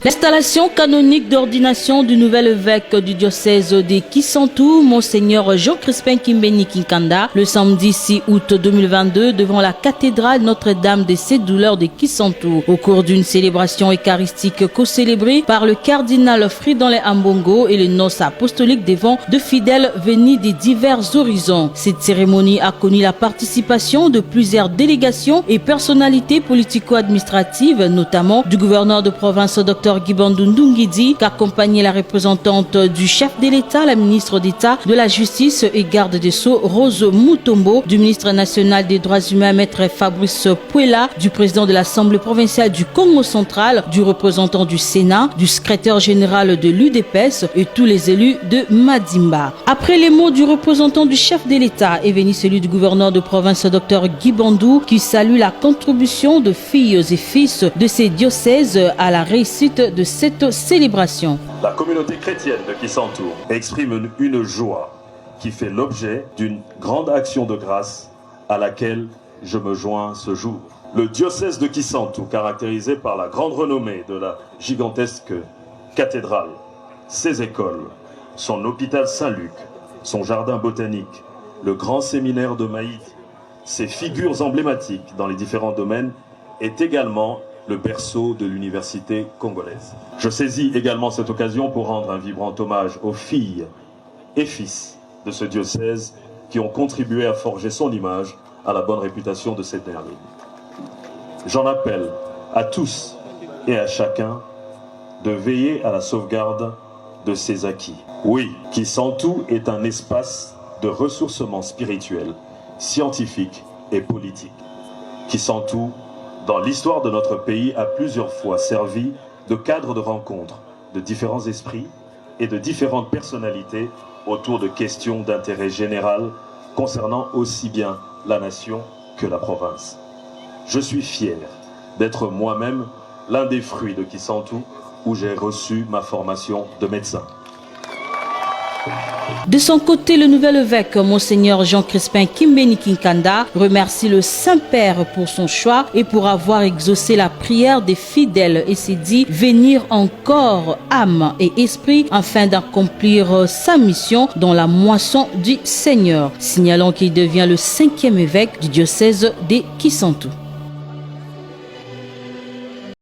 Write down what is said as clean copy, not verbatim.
L'installation canonique d'ordination du nouvel évêque du diocèse de Kisantu, Monseigneur Jean-Crispin Kimbeni Kinkanda, le samedi 6 août 2022 devant la cathédrale Notre-Dame des Sept-Douleurs de Kisantu, au cours d'une célébration eucharistique co-célébrée par le cardinal Fridolin Ambongo et les noces apostoliques devant de fidèles venus des divers horizons. Cette cérémonie a connu la participation de plusieurs délégations et personnalités politico-administratives, notamment du gouverneur de province Dr Guy Bandou Ndungidi, qui accompagnait la représentante du chef de l'État, la ministre d'État de la Justice et garde des Sceaux, Rose Mutombo, du ministre national des Droits humains, Maître Fabrice Puela, du président de l'Assemblée provinciale du Congo central, du représentant du Sénat, du secrétaire général de l'UDPS et tous les élus de Madimba. Après les mots du représentant du chef de l'État est venu celui du gouverneur de province Dr Guy Bandou, qui salue la contribution de filles et fils de ces diocèses à la réussite de cette célébration. La communauté chrétienne de Kisantu exprime une joie qui fait l'objet d'une grande action de grâce à laquelle je me joins ce jour. Le diocèse de Kisantu, caractérisé par la grande renommée de la gigantesque cathédrale, ses écoles, son hôpital Saint-Luc, son jardin botanique, le grand séminaire de Maït, ses figures emblématiques dans les différents domaines, est également le berceau de l'université congolaise. Je saisis également cette occasion pour rendre un vibrant hommage aux filles et fils de ce diocèse qui ont contribué à forger son image, à la bonne réputation de cette dernière. J'en appelle à tous et à chacun de veiller à la sauvegarde de ses acquis. Oui, Kisantu est un espace de ressourcement spirituel, scientifique et politique. Kisantu, dans l'histoire de notre pays, a plusieurs fois servi de cadre de rencontre de différents esprits et de différentes personnalités autour de questions d'intérêt général concernant aussi bien la nation que la province. Je suis fier d'être moi-même l'un des fruits de Kisantu, où j'ai reçu ma formation de médecin. De son côté, le nouvel évêque, Monseigneur Jean-Crispin Kimbeni Kinkanda, remercie le Saint-Père pour son choix et pour avoir exaucé la prière des fidèles et s'est dit venir encore âme et esprit afin d'accomplir sa mission dans la moisson du Seigneur. Signalons qu'il devient le 5e évêque du diocèse de Kisantu.